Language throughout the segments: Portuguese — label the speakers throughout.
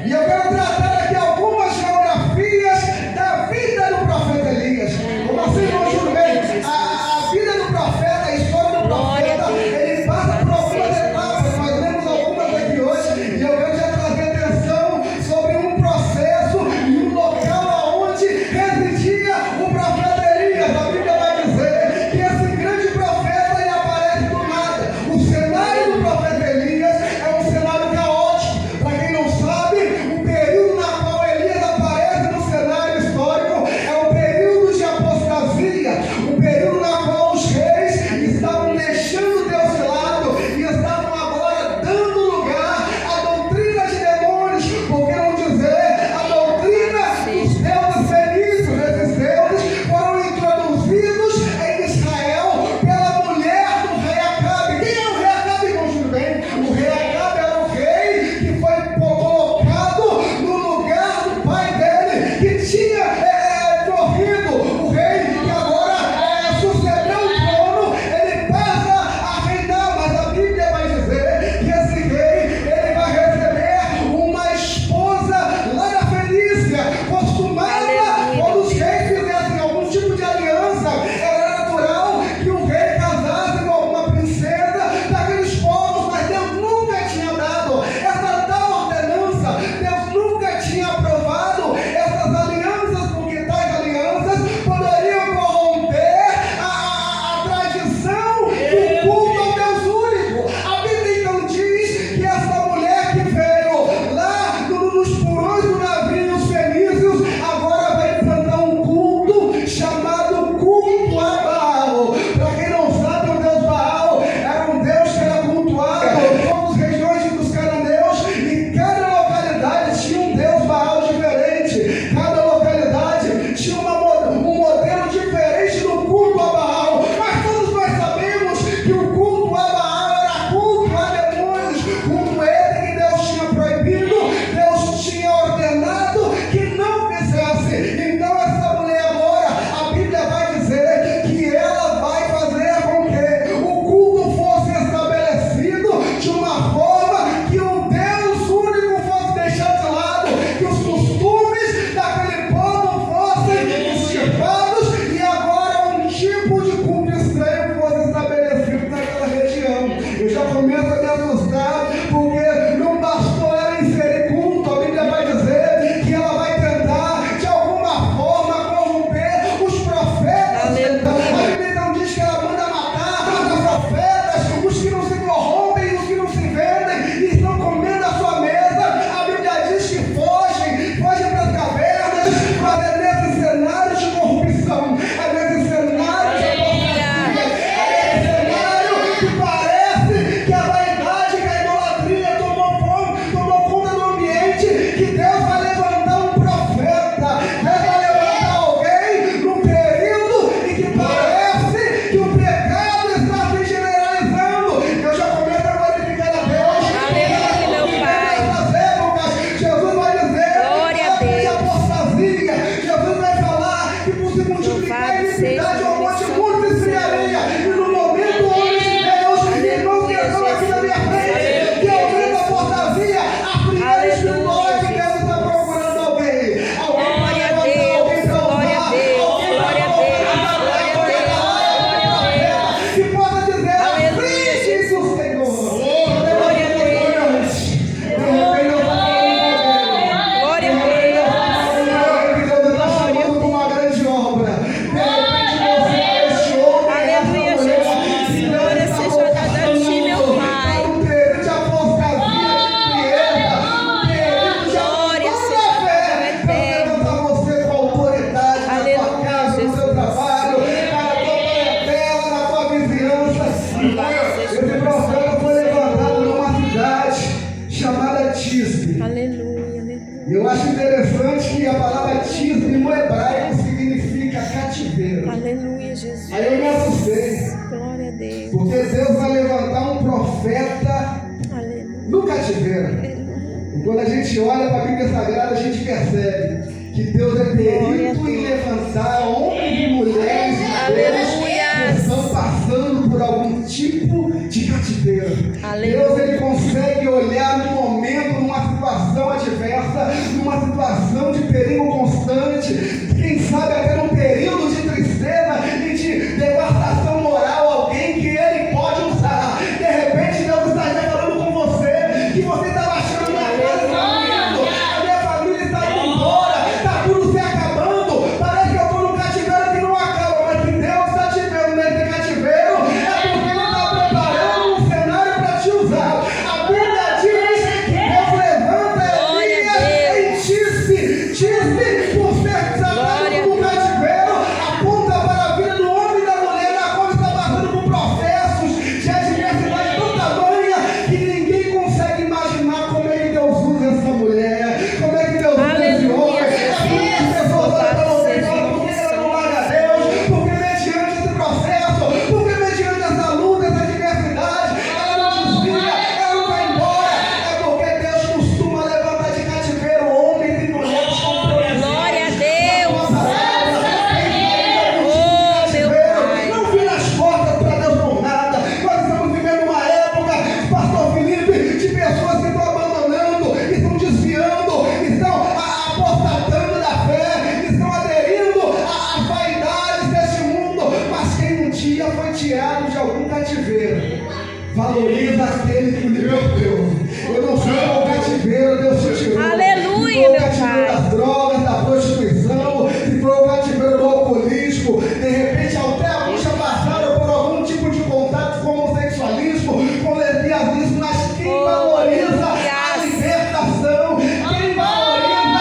Speaker 1: E eu quero tratar aqui algumas geografias da vida do profeta Elias. Como assim, irmão Júlio? A vida do profeta, a história do profeta, ele passa por algumas etapas. Nós lemos algumas aqui hoje. E eu quero já trazer atenção sobre um processo e um local onde residia o profeta Elias. A Bíblia vai dizer que esse grande profeta ele aparece do nada. O cenário do profeta Elias é um cenário caótico. Para quem não sabe, o período na qual Elias aparece no cenário histórico é o período de apostasia, o período na qual os reis estavam deixando Deus de lado e estavam agora dando lugar à doutrina de demônios, por que não dizer a doutrina dos deuses fenícios. Esses deuses foram introduzidos em Israel pela mulher do rei Acabe. Quem é o rei Acabe, irmão Júlio? Bem, o rei Acabe era o rei que foi colocado no lugar do pai dele, que tinha morrido. O rei que agora sucedeu o trono, ele passa a reinar, mas a Bíblia vai dizer que esse rei ele vai receber uma esposa lá da Fenícia. Costumava, quando os reis fizessem algum tipo de aliança, era natural que o rei casasse com alguma princesa daqueles povos, mas Deus nunca tinha dado essa tal ordenança. Deus nunca tinha aprovado essas alianças, porque tais alianças poderiam corromper a tradição do culto ao Deus único. A Bíblia então diz que essa mulher que veio lá nos porões do navio, os fenícios, agora vai implantar um culto chamado culto a Baal. Para quem não sabe, o Deus Baal era um Deus que era cultuado em todas as regiões dos cananeus, e cada localidade tinha um Deus Baal diferente. Cada localidade tinha um modelo diferente do culto a Baal. Mas todos nós sabemos que o culto a Baal era culto a demônios, culto esse que Deus tinha proibido, Deus tinha ordenado que não fizesse. Então essa mulher agora, a Bíblia vai dizer que ela vai fazer com que o culto fosse estabelecido de uma forma que o Deus único fosse deixado de lado, que os costumes daquele povo fossem extirpados e agora um tipo de culto estranho fosse estabelecido naquela região. Eu já começo a me assustar, porque não bastou ela inserir culto. A Bíblia vai dizer que ela vai tentar de alguma forma corromper os profetas. Então, a Bíblia então diz que ela manda matar os profetas, os que não se corrompem, os que não se vendem e estão comendo a sua mesa. A Bíblia diz que fogem para as cavernas, mas é nesse cenário de corrupção, é nesse cenário de apostasia, é nesse cenário que parece que a vaidade, que a idolatria tomou conta do ambiente, que Deus vai levantar um profeta. Deus vai levantar alguém num período em que parece que o pecado está se generalizando. Eu já começo a glorificar a Deus.
Speaker 2: Aleluia, meu Pai.
Speaker 1: Nessas épocas, Jesus vai dizer
Speaker 2: Glória a
Speaker 1: que
Speaker 2: Deus.
Speaker 1: de apostasia. Jesus vai falar que por se multiplicar a
Speaker 2: Louvado
Speaker 1: iniquidade,
Speaker 2: seja
Speaker 1: o monte
Speaker 2: o
Speaker 1: muito se esfriaria. E no momento, o homem de Deus, irmãos que estão aqui na minha frente, que aumenta a apostasia, a primeira espiritual que Deus está procurando alguém. Alguém para
Speaker 2: Glória a
Speaker 1: levantar,
Speaker 2: Deus,
Speaker 1: alguém para
Speaker 2: glória a
Speaker 1: honrar,
Speaker 2: Deus,
Speaker 1: alguém
Speaker 2: glória a
Speaker 1: para
Speaker 2: Deus,
Speaker 1: colocar
Speaker 2: glória a Deus, glória a Deus.
Speaker 1: que possa dizer:
Speaker 2: Aleluia,
Speaker 1: assim diz o Senhor.
Speaker 2: Glória a Deus. Glória a Deus.
Speaker 1: Deus está chamando para uma grande obra. De repente você é este homem,
Speaker 2: Aleluia,
Speaker 1: essa mulher,
Speaker 2: Jesus.
Speaker 1: e Deus
Speaker 2: Glória
Speaker 1: está
Speaker 2: seja dada a ti, meu
Speaker 1: colocando
Speaker 2: Pai.
Speaker 1: para um período de apostasia, de frieza, um período de
Speaker 2: Glória
Speaker 1: toda
Speaker 2: seja
Speaker 1: a fé.
Speaker 2: dada ao
Speaker 1: Deus
Speaker 2: Eterno.
Speaker 1: levanta você com autoridade na tua
Speaker 2: Aleluia,
Speaker 1: casa, no
Speaker 2: Jesus.
Speaker 1: seu trabalho, na tua parentela, na tua vizinhança. Esse profeta foi levantado numa cidade chamada Tisbe.
Speaker 2: Aleluia, aleluia.
Speaker 1: E eu acho interessante que a palavra Tisbe no hebraico significa cativeiro.
Speaker 2: Aleluia, Jesus.
Speaker 1: Aí eu me assustei,
Speaker 2: Glória a Deus.
Speaker 1: porque Deus vai levantar um profeta
Speaker 2: Aleluia.
Speaker 1: no cativeiro.
Speaker 2: Aleluia.
Speaker 1: E quando a gente olha para a Bíblia Sagrada, a gente percebe que Deus é perito em levantar homens e mulheres de Deus que estão passando por algum tipo de cativeiro.
Speaker 2: Aleluia.
Speaker 1: Deus ele consegue olhar no momento, numa situação adversa, adversa, numa situação de perigo constante, quem sabe até num período de tristeza e de devastação moral, alguém que ele pode usar. De repente Deus está já falando com você, que você estava achando minha casa está morrendo, a minha família está indo embora, está tudo se acabando, parece que eu estou num cativeiro que não acaba, mas que Deus está te vendo nesse cativeiro, é porque Ele está preparando um cenário para te usar. A Bíblia diz que Deus levanta Elias em Tisbe, por ser desatado no cativeiro, aponta para a vida do homem e da mulher, na qual está passando por processos de adversidade tão tamanha que ninguém consegue imaginar como é que Deus usa essa mulher, como é que Deus usa esse homem. As pessoas olham para você e falam: por que ela não larga a Deus? Porque mediante esse processo, porque mediante essa luta, essa adversidade, ela não desvia, ela não vai embora. É porque Deus costuma levantar de cativeiro homens e mulheres com problemas.
Speaker 2: Glória a Deus.
Speaker 1: Não vira as portas para Deus por nada. Nós estamos vivendo uma época, Pastor Felipe, de pessoas que estão abandonando, estão desviando, estão apostatando da fé, estão aderindo a vaidades deste mundo. Mas quem um dia foi tirado de algum cativeiro, valoriza aquele que lhe deu. Eu não sei qual cativeiro Deus te tirou.
Speaker 2: Aleluia,
Speaker 1: Se foi o
Speaker 2: meu
Speaker 1: cativeiro
Speaker 2: Pai.
Speaker 1: das drogas, da prostituição, se foi o cativeiro do alcoolismo, de repente até alguns já passaram por algum tipo de contato com homossexualismo, com lesbianismo, mas quem valoriza a libertação, quem valoriza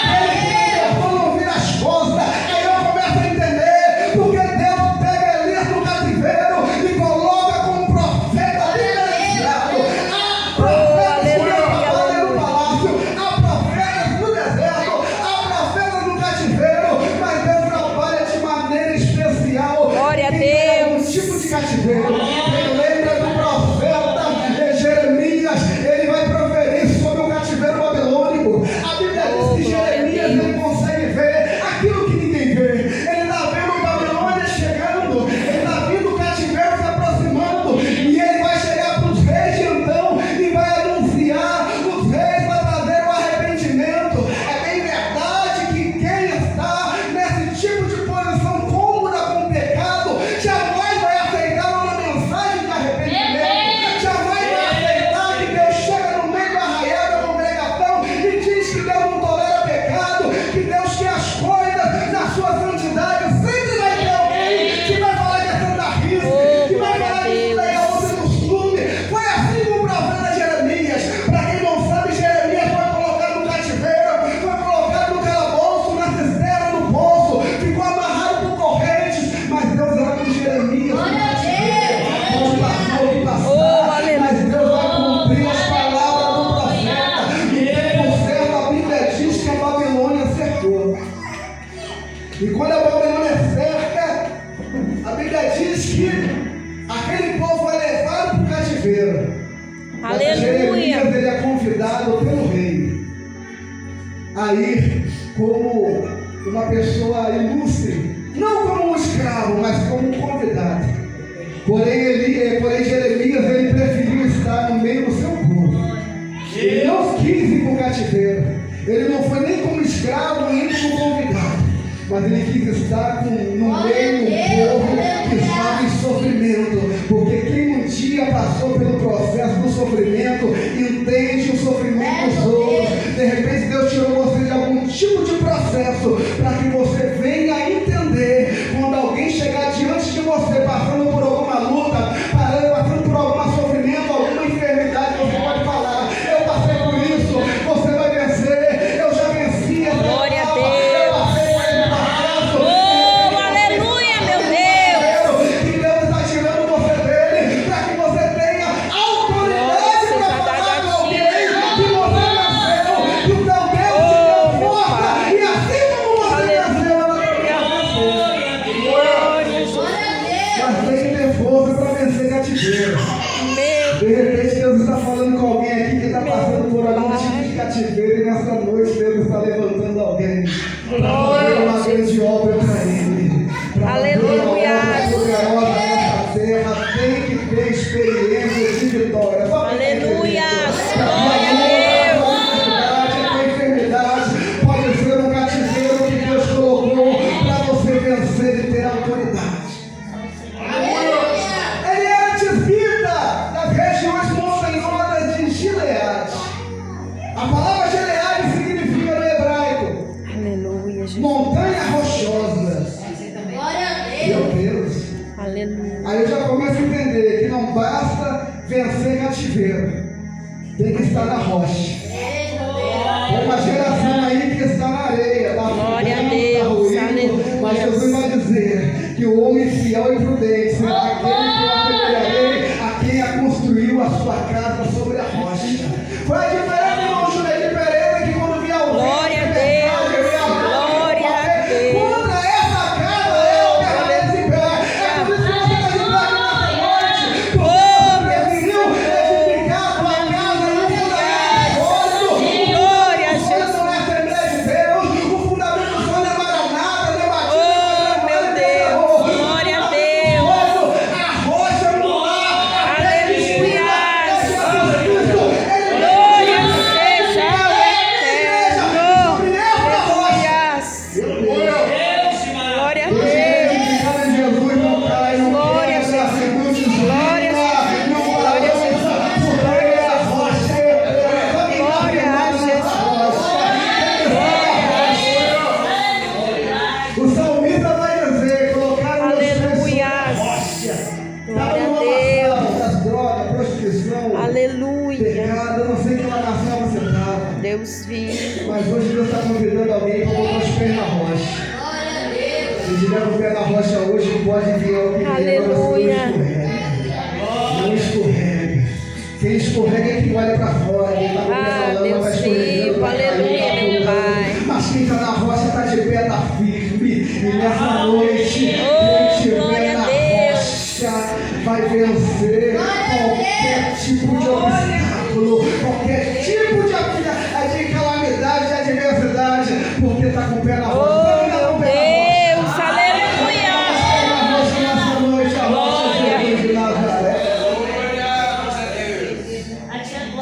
Speaker 1: aquele que libertou não vira as costas. Aí eu começo a entender porque Deus pega Elias no cativeiro e coloca como profeta liberado. Há profetas que trabalham no palácio, há profetas no deserto, há profetas no cativeiro, mas Deus trabalha de maneira especial.
Speaker 2: Glória a
Speaker 1: Quem tem algum
Speaker 2: Deus.
Speaker 1: tipo de cativeiro. Quem lembra do profeta Jeremias, ele vai proferir sobre o cativeiro babilônico. A Bíblia diz que
Speaker 2: glória a
Speaker 1: Jeremias
Speaker 2: Deus.
Speaker 1: ele consegue ver aquilo que ninguém vê. Ele está vendo Babilônia chegando, ele está vendo o cativeiro se aproximando, e ele vai chegar para os reis de então e vai anunciar os reis para trazer o arrependimento. É bem verdade que quem está nesse tipo de posição cômoda com o pecado jamais vai aceitar uma mensagem de arrependimento, jamais vai aceitar que Deus chega no meio do arraial da congregação e diz que Deus não tolera pecado, que Deus quer as coisas na sua santidade. Sempre vai ter alguém que vai falar que é Santa Rita, que vai falar que isso daí é outro costume. Foi assim com o profeta Jeremias. Para quem não sabe, Jeremias foi colocado no cativeiro, foi colocado no calabouço, na cisterna, no poço, ficou amarrado por correntes, mas Deus era com Jeremias no cativeiro. Pode passar o que passar, mas Deus vai cumprir as palavras do profeta. E por certo, a Bíblia diz que a Babilônia cercou. E quando a Babilônia cerca, a Bíblia diz que aquele povo foi levado para o cativeiro. Mas Jeremias,
Speaker 2: Aleluia.
Speaker 1: ele é convidado pelo rei a ir como uma pessoa ilustre, não como um escravo, mas como um convidado. Porém Jeremias, ele preferiu estar no meio do seu povo. Ele não quis ir para o cativeiro. Ele não foi nem como escravo, nem como convidado, mas ele quis estar no meio do povo que estava em sofrimento. Porque quem um dia passou pelo processo do sofrimento entende o sofrimento dos outros. De repente Deus tirou você de algum tipo de processo para que você venha entender. Quando alguém chegar diante de você passando por alguma luta, passando por algum sofrimento, alguma enfermidade, você pode falar: eu passei por isso, você vai vencer. Eu já venci essa
Speaker 2: Glória a
Speaker 1: etapa.
Speaker 2: Deus.
Speaker 1: Eu passei por esse processo.
Speaker 2: Oh, aleluia, meu Deus.
Speaker 1: Que Deus está tirando você dele para que você tenha autoridade
Speaker 2: Nossa,
Speaker 1: para
Speaker 2: vai dar
Speaker 1: falar com alguém
Speaker 2: gatilho.
Speaker 1: que você venceu, que o teu Deus te
Speaker 2: Oh,
Speaker 1: deu
Speaker 2: meu
Speaker 1: força,
Speaker 2: Pai.
Speaker 1: e assim como você venceu, ela vai
Speaker 2: Glória a Jesus.
Speaker 1: mas tem que ter força para vencer cativeiro.
Speaker 2: Meu
Speaker 1: De repente Deus está falando com alguém aqui que está passando por algum tipo de cativeiro, e nessa noite Deus está levantando alguém para fazer uma grande obra para Ele. Para fazer uma obra poderosa nessa terra, tem que ter experiência de vitória. Só tem que ter
Speaker 2: aleluia.
Speaker 1: vitória.
Speaker 2: Glória a Deus.
Speaker 1: Tem que
Speaker 2: Aleluia.
Speaker 1: Aí eu já começo a entender que não basta vencer cativeiro, tem que estar na rocha. Tem uma geração aí que está na areia, tá?
Speaker 2: Glória a
Speaker 1: Tá
Speaker 2: Deus,
Speaker 1: ruindo,
Speaker 2: aleluia.
Speaker 1: mas Jesus vai dizer que o homem fiel e prudente será aquele que eu apedrejarei a quem a construiu a sua casa sobre a rocha. Foi a diferença, irmão Júlio de Pereira, que quando via o
Speaker 2: Glória a Deus, glória a Deus.
Speaker 1: contra essa casa, eu permaneço em pé. É por isso que você está de pé aqui nessa noite.
Speaker 2: Oh,
Speaker 1: Porque você preferiu edificar a tua casa no fundamento sólido.
Speaker 2: Glória a
Speaker 1: O fundamento não é a Assembleia de Deus. O fundamento sólido é Maranata, não é Batista.
Speaker 2: Oh, meu Deus, glória a Deus.
Speaker 1: A rocha no lar.
Speaker 2: Aleluia.
Speaker 1: Pecado, eu não sei que lagação você estava.
Speaker 2: Deus vive.
Speaker 1: Mas hoje Deus está convidando alguém para botar os pés na rocha. Se tiver o pé na rocha hoje, pode vir ao que
Speaker 2: Aleluia.
Speaker 1: Não escorregue. Quem escorrega é quem olha para fora. Quem está com o pé na lama
Speaker 2: Deus
Speaker 1: vai escorregando.
Speaker 2: vivo, aleluia, meu Pai.
Speaker 1: Mas quem está na rocha está de pé, está firme. E nessa noite, quem estiver
Speaker 2: glória
Speaker 1: na
Speaker 2: a Deus.
Speaker 1: rocha vai vencer qualquer tipo de obstáculo, qualquer tipo de calamidade, de adversidade, porque está com o pé na rocha.
Speaker 2: Oh, Deus, aleluia.
Speaker 1: Nessa noite, a rocha de Jesus de Nazaré.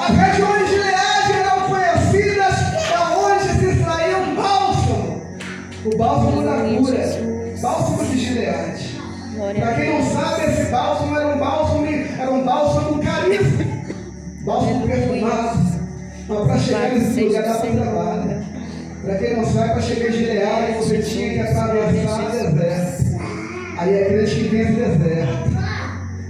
Speaker 1: As regiões de Gileade eram conhecidas aonde se extraía um bálsamo. O bálsamo da cura. Bálsamo de Gileade. Para quem não sabe, esse bálsamo era um bálsamo caríssimo. Bálsamo perfumado. Mas para chegar nesse lugar dá para trabalho. Para quem não sabe, para chegar em Gileade, você tinha que atravessar o deserto. Aí é crente que vem do deserto.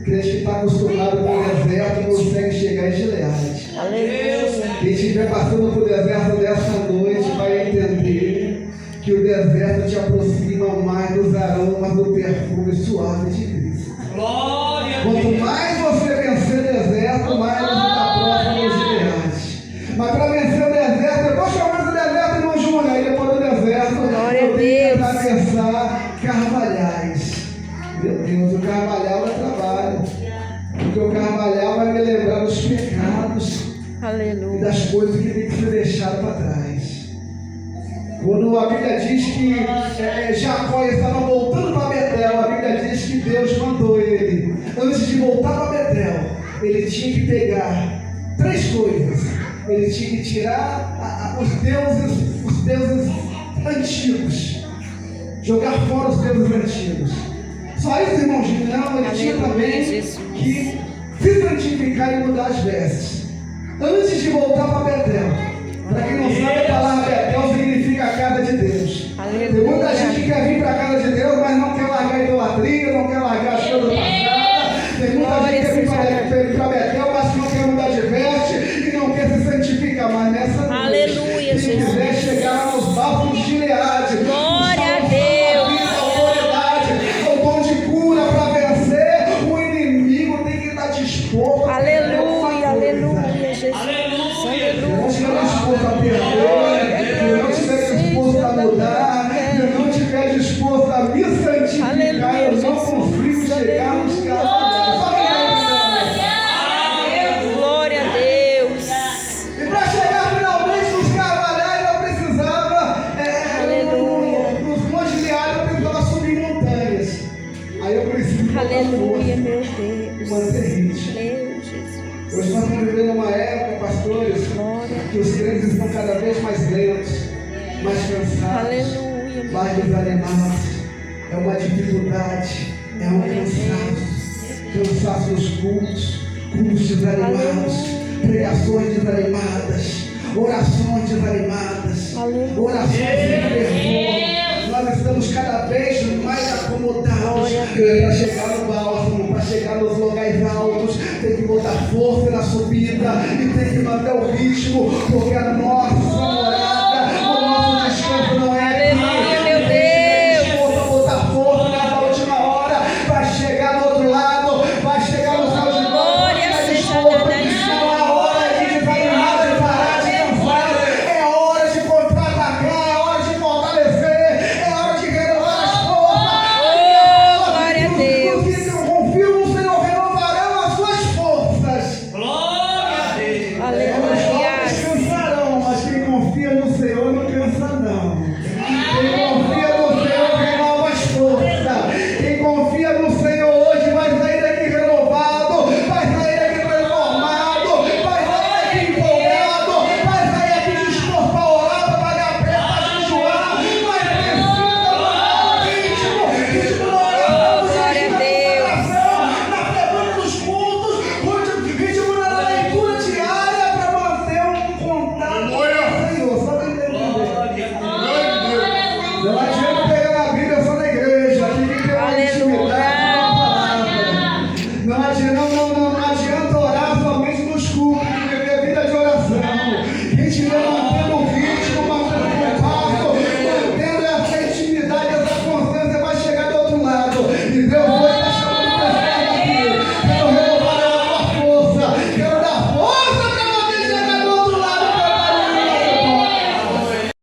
Speaker 1: Crente que está acostumado com o deserto não consegue chegar em Gileade.
Speaker 2: Aleluia.
Speaker 1: Quem estiver passando por deserto dessa noite vai entender que o deserto te aproxima mais dos aromas do perfume suave de Cristo. Quanto mais você vencer o deserto, mais você está próximo dos Gileade. Mas para vencer o deserto, depois que eu venço o deserto, irmão Júnior, aí depois do deserto,
Speaker 2: Glória
Speaker 1: eu
Speaker 2: a
Speaker 1: tenho que
Speaker 2: Deus.
Speaker 1: atravessar Carvalhais. Meu Deus, o Carvalhal é trabalho. Porque o Carvalhal vai me lembrar dos pecados e
Speaker 2: Aleluia.
Speaker 1: das coisas que tem que ser deixado para trás. Quando a Bíblia diz que Jacó estava voltando para Betel, a Bíblia diz que Deus mandou ele, antes de voltar para Betel, ele tinha que pegar 3 coisas. Ele tinha que tirar os deuses antigos, jogar fora os deuses antigos. Só isso, irmãozinho, não, ele tinha também que se santificar e mudar as vestes. Antes de voltar para Betel. Para quem não sabe, a palavra Betel significa a casa de Deus. Tem muita gente que quer vir para a casa de Deus, mas não quer largar a idolatria, não quer largar as coisas passadas. Tem muita gente que quer vir para Betel, mas não quer mudar de veste e não quer se santificar. Mas nessa noite,
Speaker 2: Aleluia,
Speaker 1: quem quiser chegar nos bálsamos de Gileade,
Speaker 2: glória a Deus.
Speaker 1: o dom de cura para vencer, o inimigo tem que estar disposto.
Speaker 2: Aleluia, aleluia, Jesus.
Speaker 1: Eu não estiver disposto a perder, eu não estiver disposto a mudar, eu não estiver disposto a me santificar, eu não consigo chegar nos Carvalhais.
Speaker 2: Glória a Deus.
Speaker 1: E para chegar finalmente nos Carvalhais, eu precisava, nos montes de área, eu precisava subir montanhas. Aí eu preciso
Speaker 2: Aleluia, meu Deus.
Speaker 1: manter ritmo.
Speaker 2: Meu Jesus.
Speaker 1: Hoje nós estamos vivendo uma época, pastores, que os crentes estão cada vez mais lentos, mais cansados,
Speaker 2: Aleluia.
Speaker 1: mais desanimados. É uma dificuldade, é um cansaço nos cultos desanimados, pregações desanimadas, orações desanimadas, orações sem fervor. Nós estamos cada vez mais acomodados. Para chegar no bálsamo, para chegar nos lugares altos, tem que botar força na subida e tem que manter o ritmo, porque a nossa